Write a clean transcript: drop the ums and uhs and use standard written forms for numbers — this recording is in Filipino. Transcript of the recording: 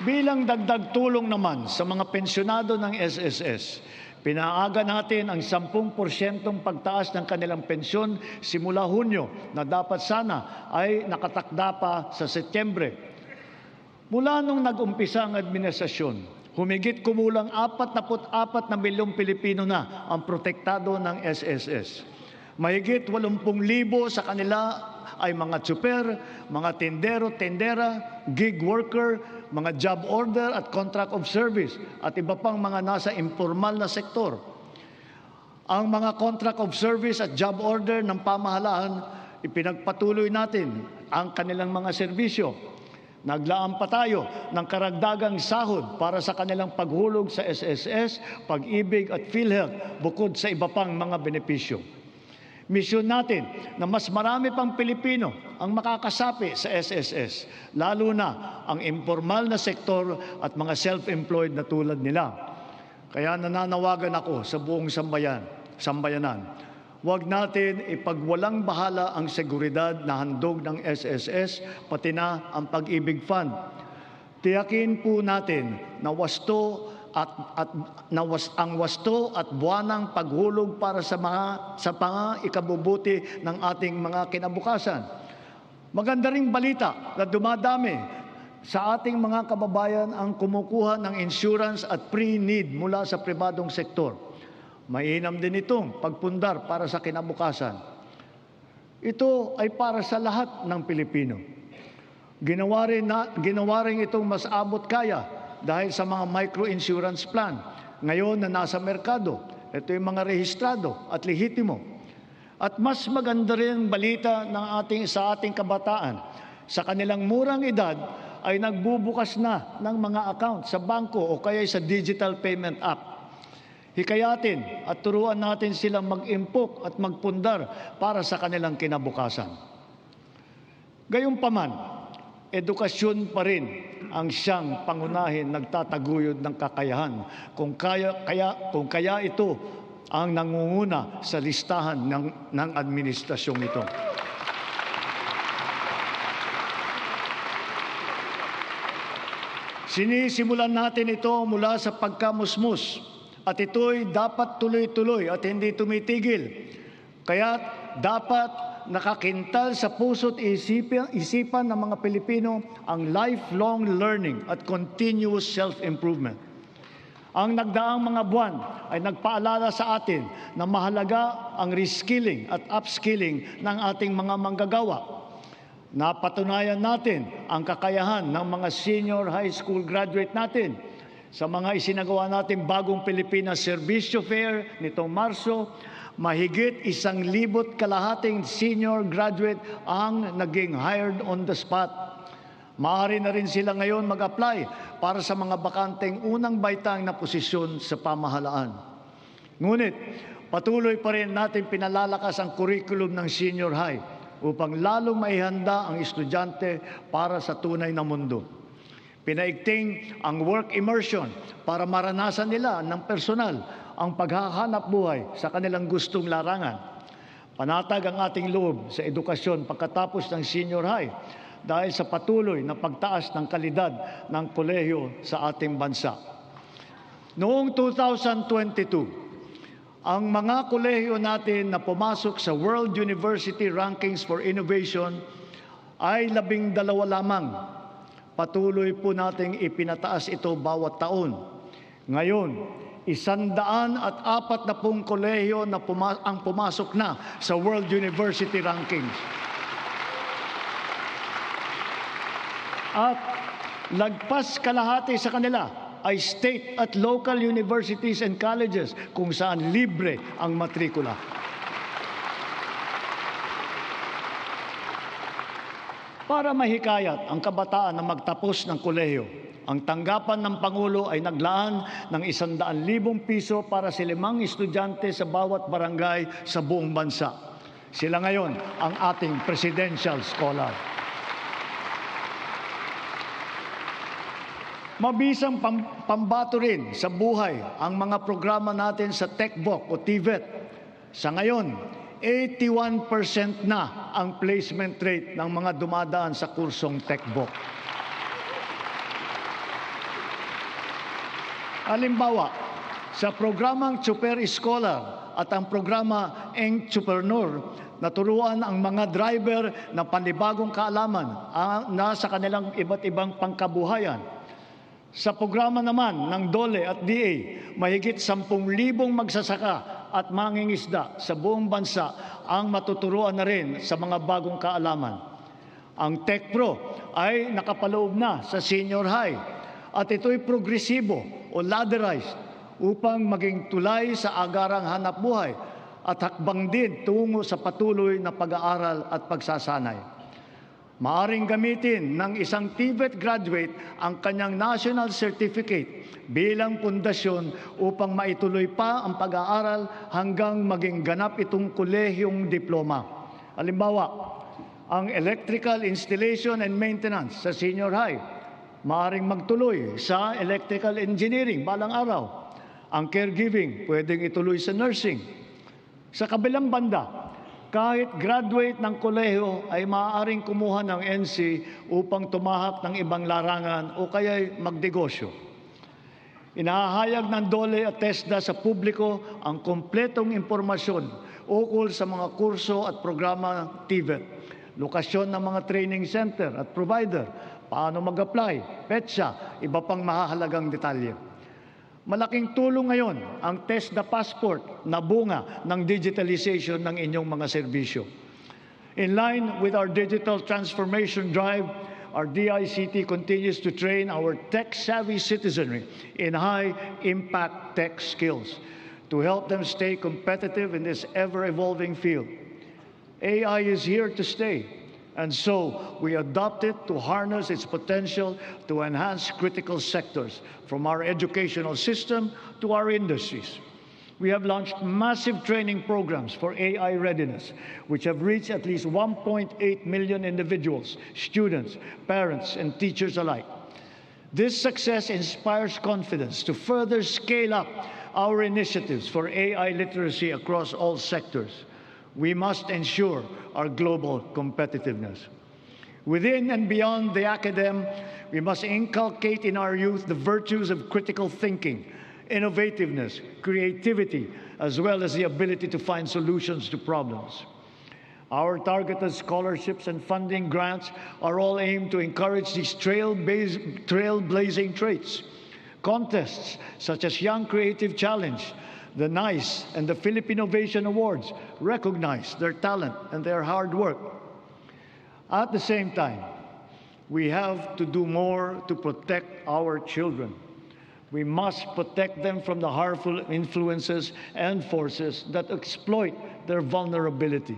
Bilang dagdag tulong naman sa mga pensyonado ng SSS, pinaaga natin ang 10% pagtaas ng kanilang pensyon simula Hunyo na dapat sana ay nakatakda pa sa Setyembre. Mula nung nag-umpisa ang administrasyon, humigit kumulang 44 na milyong Pilipino na ang protektado ng SSS. Mahigit 80,000 sa kanila ay mga tsuper, mga tindero, tendera, gig worker, mga job order at contract of service at iba pang mga nasa informal na sektor. Ang mga contract of service at job order ng pamahalaan, ipinagpatuloy natin ang kanilang mga serbisyo. Naglaan pa tayo ng karagdagang sahod para sa kanilang paghulog sa SSS, Pag-ibig at PhilHealth bukod sa iba pang mga benepisyo. Misyon natin na mas marami pang Pilipino ang makakasapi sa SSS, lalo na ang informal na sektor at mga self-employed na tulad nila. Kaya nananawagan ako sa buong sambayanan. Huwag natin ipagwalang bahala ang seguridad na handog ng SSS, pati na ang Pag-ibig Fund. Tiyakin po natin na ang wasto at buwanang paghulog para sa mga ikabubuti ng ating mga kinabukasan. Maganda ring balita na dumadami sa ating mga kababayan ang kumukuha ng insurance at pre-need mula sa pribadong sektor. Mainam din itong pagpundar para sa kinabukasan. Ito ay para sa lahat ng Pilipino. Ginawa rin itong mas abot kaya dahil sa mga micro-insurance plan. Ngayon na nasa merkado, ito yung mga rehistrado at lehitimo. At mas maganda rin balita sa ating kabataan. Sa kanilang murang edad ay nagbubukas na ng mga account sa bangko o kaya sa digital payment app. Hikayatin at turuan natin silang mag-impok at magpundar para sa kanilang kinabukasan. Gayunpaman, edukasyon pa rin ang siyang pangunahin nagtataguyod ng kakayahan. Kung kaya ito ang nangunguna sa listahan ng administrasyong ito. Sinisimulan natin ito mula sa pagkamusmus at ito'y dapat tuloy-tuloy at hindi tumitigil. Kaya dapat nakakintal sa puso't isipan ng mga Pilipino ang lifelong learning at continuous self-improvement. Ang nagdaang mga buwan ay nagpaalala sa atin na mahalaga ang reskilling at upskilling ng ating mga manggagawa. Napatunayan natin ang kakayahan ng mga senior high school graduate natin sa mga isinagawa natin bagong Pilipinas Serbisyo Fair nitong Marso. Mahigit 1,200 senior graduate ang naging hired on the spot. Maaari na rin sila ngayon mag-apply para sa mga bakanteng unang baitang na posisyon sa pamahalaan. Ngunit patuloy pa rin natin pinalalakas ang curriculum ng senior high upang lalong maihanda ang estudyante para sa tunay na mundo. Pinaigting ang work immersion para maranasan nila ng personal ang paghahanap buhay sa kanilang gustong larangan. Panatag ang ating loob sa edukasyon pagkatapos ng senior high dahil sa patuloy na pagtaas ng kalidad ng kolehiyo sa ating bansa. Noong 2022, ang mga kolehiyo natin na pumasok sa World University Rankings for Innovation ay 12 lamang. Patuloy po nating ipinataas ito bawat taon. Ngayon, 140 kolehiyo na ang pumasok na sa World University Rankings. At lagpas kalahati sa kanila ay state at local universities and colleges kung saan libre ang matrikula. Para mahikayat ang kabataan na magtapos ng kolehiyo, ang tanggapan ng Pangulo ay naglaan ng 100,000 piso para sa 5 estudyante sa bawat barangay sa buong bansa. Sila ngayon ang ating presidential scholar. Mabisang pambato rin sa buhay ang mga programa natin sa TechVoc o TVET. Sa ngayon, 81% na ang placement rate ng mga dumadaan sa kursong TechVoc. Halimbawa, sa programang Super Scholar at ang programa Entrepreneur, naturuan ang mga driver ng panibagong kaalaman na sa kanilang iba't ibang pangkabuhayan. Sa programa naman ng DOLE at DA, mahigit 10,000 magsasaka at mangingisda sa buong bansa ang matuturuan na rin sa mga bagong kaalaman. Ang TechPro ay nakapaloob na sa senior high at ito'y progresibo o ladderized upang maging tulay sa agarang hanapbuhay at hakbang din tungo sa patuloy na pag-aaral at pagsasanay. Maaring gamitin ng isang TVET graduate ang kanyang national certificate bilang pundasyon upang maituloy pa ang pag-aaral hanggang maging ganap itong kolehiyong diploma. Halimbawa, ang electrical installation and maintenance sa senior high, maaring magtuloy sa electrical engineering balang araw. Ang caregiving, pwedeng ituloy sa nursing. Sa kabilang banda, kahit graduate ng kolehiyo ay maaaring kumuha ng NC upang tumahak ng ibang larangan o kaya'y magnegosyo. Inahahayag ng DOLE at TESDA sa publiko ang kumpletong impormasyon ukol sa mga kurso at programa ng TVET, lokasyon ng mga training center at provider, paano mag-apply, petsa, iba pang mahahalagang detalye. Malaking tulong ngayon ang TESDA Passport na bunga ng digitalization ng inyong mga serbisyo. In line with our digital transformation drive, our DICT continues to train our tech-savvy citizenry in high-impact tech skills to help them stay competitive in this ever-evolving field. AI is here to stay, and so we adopt it to harness its potential to enhance critical sectors, from our educational system to our industries. We have launched massive training programs for AI readiness, which have reached at least 1.8 million individuals, students, parents, and teachers alike. This success inspires confidence to further scale up our initiatives for AI literacy across all sectors. We must ensure our global competitiveness. Within and beyond the academe, we must inculcate in our youth the virtues of critical thinking, innovativeness, creativity, as well as the ability to find solutions to problems. Our targeted scholarships and funding grants are all aimed to encourage these trailblazing traits. Contests such as Young Creative Challenge, the NICE, and the Philippine Innovation Awards recognize their talent and their hard work. At the same time, we have to do more to protect our children. We must protect them from the harmful influences and forces that exploit their vulnerability.